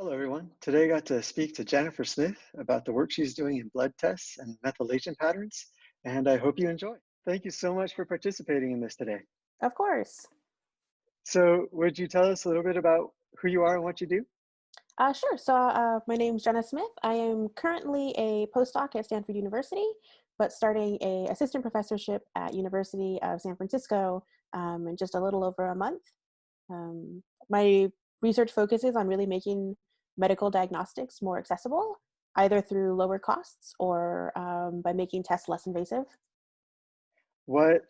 Hello, everyone. Today I got to speak to Gennifer Smith about the work she's doing in blood tests and methylation patterns, and I hope you enjoy. Thank you so much for participating in this today. Of course. So, would you tell us a little bit about who you are and what you do? Sure. My name's Jenna Smith. I am currently a postdoc at Stanford University, but starting a assistant professorship at University of San Francisco in just a little over a month. My research focuses on really making medical diagnostics more accessible, either through lower costs or by making tests less invasive. What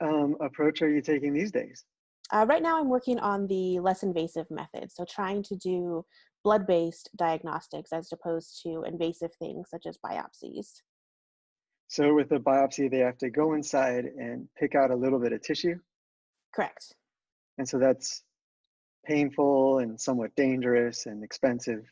approach are you taking these days? Right now, I'm working on the less invasive method, so trying to do blood-based diagnostics as opposed to invasive things such as biopsies. So, with a biopsy, they have to go inside and pick out a little bit of tissue, Correct. and so that's painful and somewhat dangerous and expensive.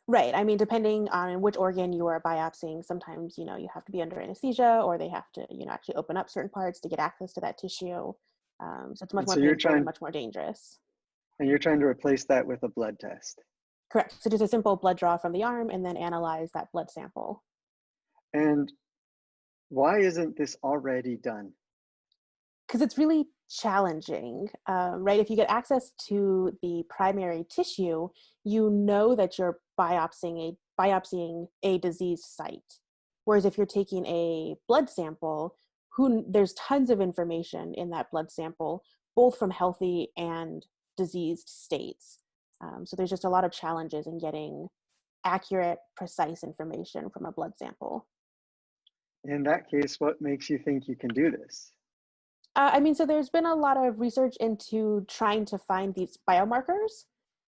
Right. I mean, depending on which organ you are biopsying, sometimes, you have to be under anesthesia or they have to, actually open up certain parts to get access to that tissue. So it's much And more so you're painful and trying much more dangerous. and you're trying to replace that with a blood test. Correct. So just a simple blood draw from the arm and then analyze that blood sample. And why isn't this already done? Because it's really challenging, right? If you get access to the primary tissue, you know that you're biopsying a diseased site. Whereas if you're taking a blood sample, there's tons of information in that blood sample, both from healthy and diseased states. So there's just a lot of challenges in getting accurate, precise information from a blood sample. In that case, what makes you think you can do this? So there's been a lot of research into trying to find these biomarkers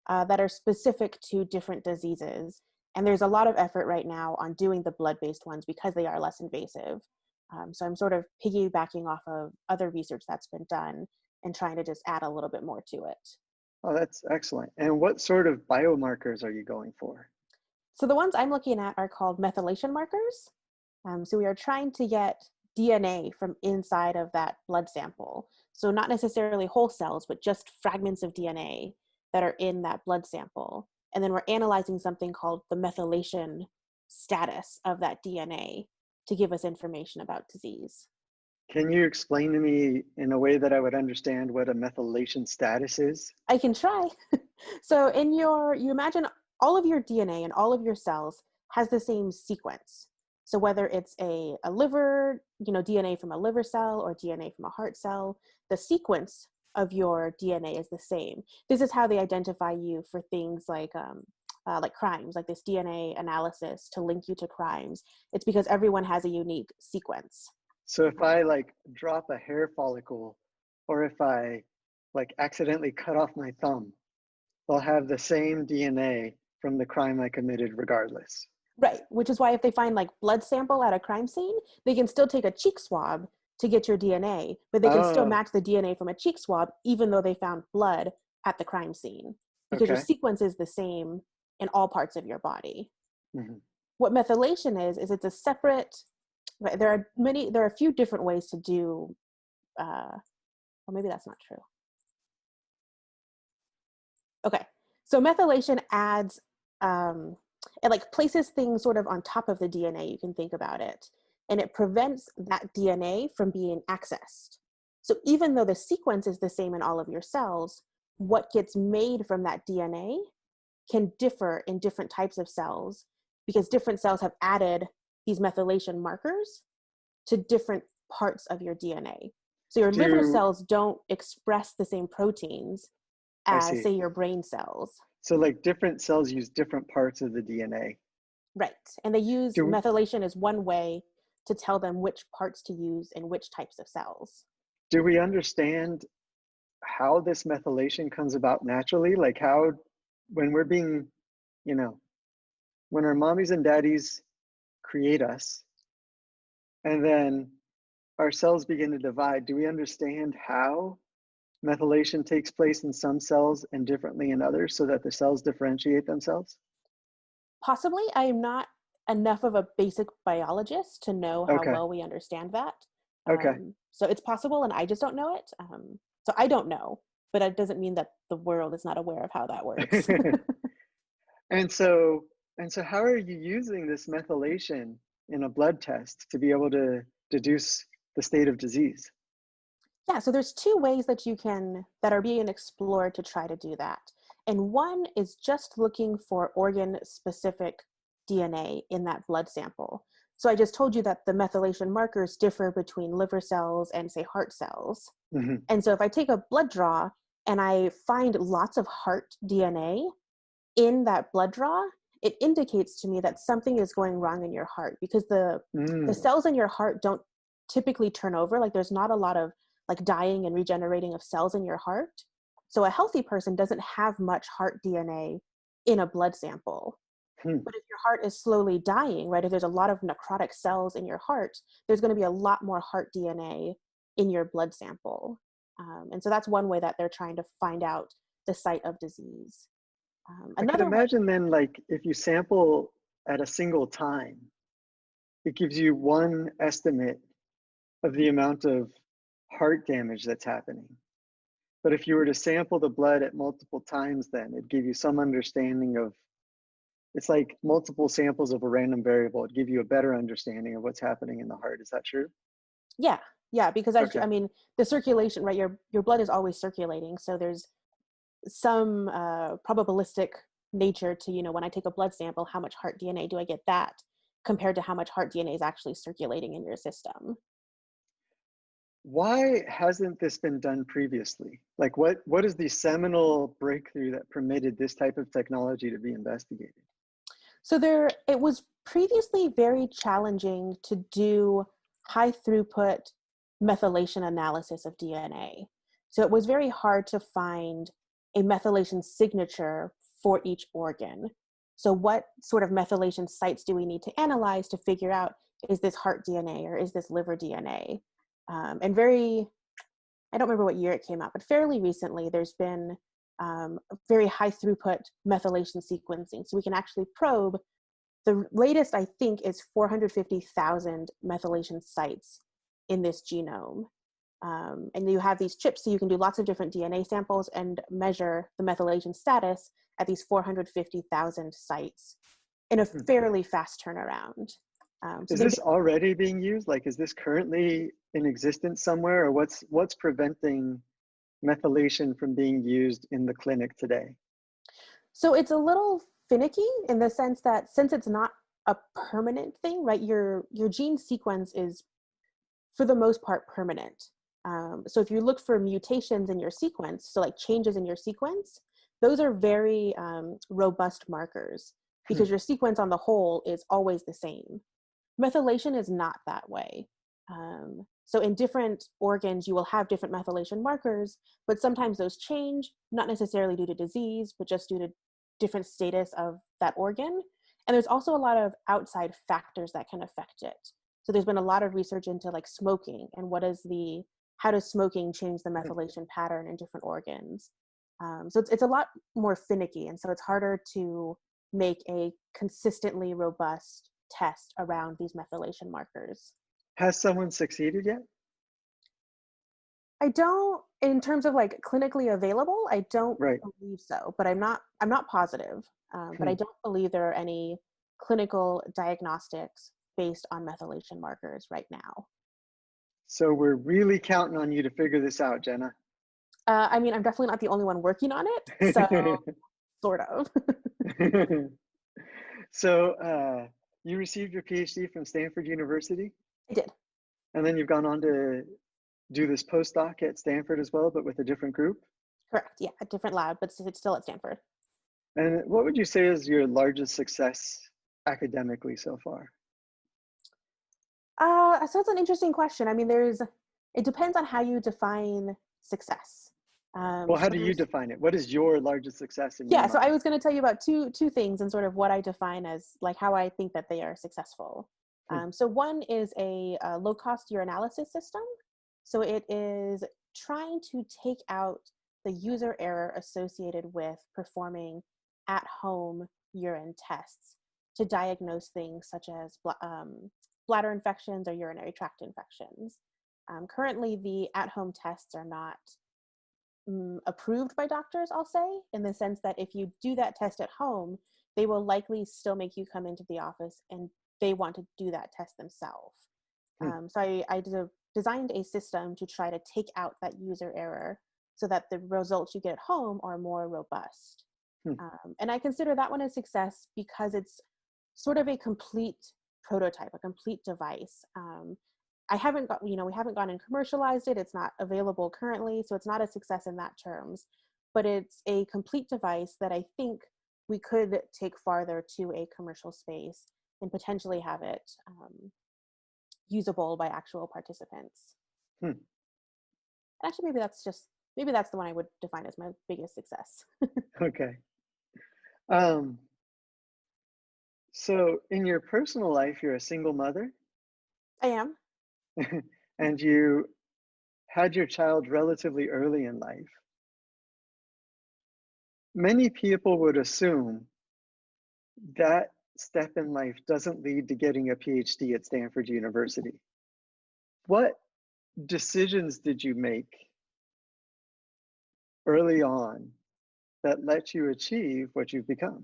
that are specific to different diseases. And there's a lot of effort right now on doing the blood-based ones because they are less invasive. So I'm sort of piggybacking off of other research that's been done and trying to just add a little bit more to it. Oh, that's excellent. And what sort of biomarkers are you going for? So the ones I'm looking at are called methylation markers. So we are trying to get DNA from inside of that blood sample. So not necessarily whole cells, but just fragments of DNA that are in that blood sample. And then we're analyzing something called the methylation status of that DNA to give us information about disease. Can you explain to me in a way that I would understand what a methylation status is? I can try. So you imagine all of your DNA and all of your cells has the same sequence. So whether it's a liver, DNA from a liver cell or DNA from a heart cell, the sequence of your DNA is the same. This is how they identify you for things like crimes, like this DNA analysis to link you to crimes. It's because everyone has a unique sequence. So if I like drop a hair follicle or if I like accidentally cut off my thumb, they'll have the same DNA from the crime I committed regardless. Right, which is why if they find like blood sample at a crime scene, they can still take a cheek swab to get your DNA, but they can still Oh, match the DNA from a cheek swab even though they found blood at the crime scene because your okay. sequence is the same in all parts of your body. Mhm. What methylation is it's a separate, right, there are a few different ways to do, well, maybe that's not true. Okay, so methylation adds, it like places things sort of on top of the DNA, you can think about it, and it prevents that DNA from being accessed. So even though the sequence is the same in all of your cells, what gets made from that DNA can differ in different types of cells because different cells have added these methylation markers to different parts of your DNA. So your liver Do cells don't express the same proteins I as, see. say, your brain cells. So like different cells use different parts of the DNA. Right. And they use Do methylation as one way to tell them which parts to use in which types of cells. do we understand how this methylation comes about naturally? Like how when we're being, you know, when our mommies and daddies create us and then our cells begin to divide, do we understand how methylation takes place in some cells and differently in others so that the cells differentiate themselves? Possibly, I am not enough of a basic biologist to know how Okay. well we understand that. Okay. So it's possible, and I just don't know it. So I don't know, but it doesn't mean that the world is not aware of how that works. And so how are you using this methylation in a blood test to be able to deduce the state of disease? Yeah, so there's two ways that are being explored to try to do that. And one is just looking for organ specific DNA in that blood sample. So I just told you that the methylation markers differ between liver cells and, say, heart cells. Hmm. And so if I take a blood draw and I find lots of heart DNA in that blood draw, it indicates to me that something is going wrong in your heart, because the Mm. cells in your heart don't typically turn over. Like, there's not a lot of like dying and regenerating of cells in your heart. So a healthy person doesn't have much heart DNA in a blood sample. Hmm. But if your heart is slowly dying, right, if there's a lot of necrotic cells in your heart, there's going to be a lot more heart DNA in your blood sample. And so that's one way that they're trying to find out the site of disease. I could Another way, imagine then, like, if you sample at a single time, it gives you one estimate of the amount of heart damage that's happening. But if you were to sample the blood at multiple times, then it'd give you some understanding of, it's like multiple samples of a random variable. It'd give you a better understanding of what's happening in the heart. Is that true? yeah, yeah, because Okay. I mean, the circulation, right? Your blood is always circulating, so there's some probabilistic nature to, when I take a blood sample, how much heart DNA do I get that compared to how much heart DNA is actually circulating in your system. Why hasn't this been done previously? Like, what is the seminal breakthrough that permitted this type of technology to be investigated? So it was previously very challenging to do high throughput methylation analysis of DNA. So it was very hard to find a methylation signature for each organ. So what sort of methylation sites do we need to analyze to figure out, is this heart DNA or is this liver DNA? And I don't remember what year it came out, but fairly recently, there's been very high throughput methylation sequencing. So we can actually probe. The latest, I think, is 450,000 methylation sites in this genome. And you have these chips, so you can do lots of different DNA samples and measure the methylation status at these 450,000 sites in a Hmm. fairly fast turnaround. So Is they've this been, already being used? Like, is this currently in existence somewhere, or what's preventing methylation from being used in the clinic today? so it's a little finicky in the sense that, since it's not a permanent thing, right? Your gene sequence is, for the most part, permanent. So if you look for mutations in your sequence, so like changes in your sequence, those are very robust markers, Hmm. because your sequence on the whole is always the same. Methylation is not that way. So in different organs, you will have different methylation markers, but sometimes those change, not necessarily due to disease, but just due to different status of that organ. And there's also a lot of outside factors that can affect it. So there's been a lot of research into like smoking and how does smoking change the Hmm. methylation pattern in different organs. So it's a lot more finicky, and so it's harder to make a consistently robust test around these methylation markers. Has someone succeeded yet? I don't, in terms of like clinically available, I don't Right. believe so, but I'm not positive. But Hmm. I don't believe there are any clinical diagnostics based on methylation markers right now. So we're really counting on you to figure this out, Jenna. I mean, I'm definitely not the only one working on it, so sort of. So you received your PhD from Stanford University, I did. and then you've gone on to do this postdoc at Stanford as well, but with a different group. Correct. Yeah, a different lab, but it's still at Stanford. And what would you say is your largest success academically so far? So it's an interesting question. I mean, it depends on how you define success. Well, how So do you there's define it? What is your largest success in your Yeah, so I mind? was going to tell you about two things, and sort of what I define as like how I think that they are successful. Hmm. So one is a low cost urinalysis system. So it is trying to take out the user error associated with performing at home urine tests to diagnose things such as bladder infections or urinary tract infections. Currently, the at home tests are not approved by doctors, I'll say, in the sense that if you do that test at home, they will likely still make you come into the office and they want to do that test themselves. Hmm. So I designed a system to try to take out that user error so that the results you get at home are more robust. Hmm. And I consider that one a success because it's sort of a complete prototype, a complete device. I haven't got, we haven't gone and commercialized it. It's not available currently, so it's not a success in that terms, but it's a complete device that I think we could take farther to a commercial space and potentially have it usable by actual participants. Hmm. Actually, maybe that's the one I would define as my biggest success. Okay. Um, so in your personal life, you're a single mother I am. and you had your child relatively early in life. Many people would assume that step in life doesn't lead to getting a PhD at Stanford University. What decisions did you make early on that let you achieve what you've become?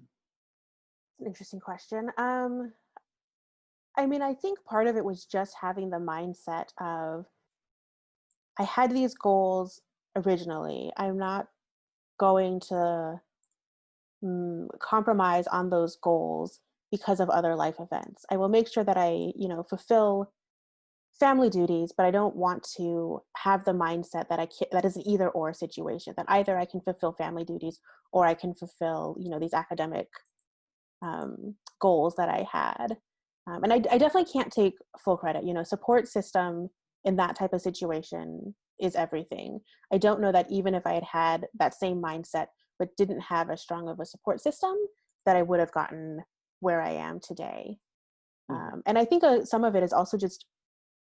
It's an interesting question. I mean, I think part of it was just having the mindset of I had these goals originally. I'm not going to compromise on those goals because of other life events. I will make sure that I, fulfill family duties, but I don't want to have the mindset that that is an either or situation, that either I can fulfill family duties or I can fulfill, these academic goals that I had. And I definitely can't take full credit. Support system in that type of situation is everything. I don't know that even if I had had that same mindset, but didn't have as strong of a support system, that I would have gotten where I am today. Mhm. And I think some of it is also just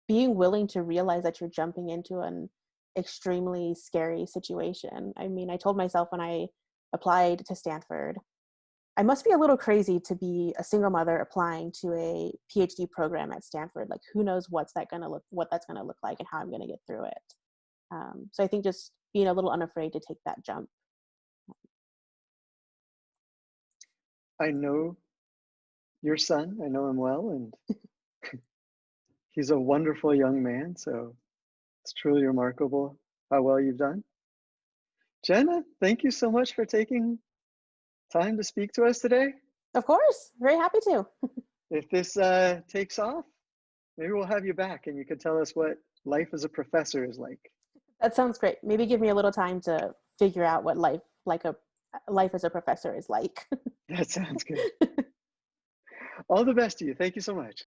being willing to realize that you're jumping into an extremely scary situation. I mean, I told myself when I applied to Stanford, I must be a little crazy to be a single mother applying to a PhD program at Stanford. Like, who knows what that's going to look like and how I'm going to get through it. So I think just being a little unafraid to take that jump. I know your son, I know him well, and he's a wonderful young man. So it's truly remarkable how well you've done. Jenna, thank you so much for taking time to speak to us today. Of course, very happy to. If this takes off, maybe we'll have you back and you could tell us what life as a professor is like. That sounds great. Maybe give me a little time to figure out what life as a professor is like. That sounds good. All the best to you. Thank you so much.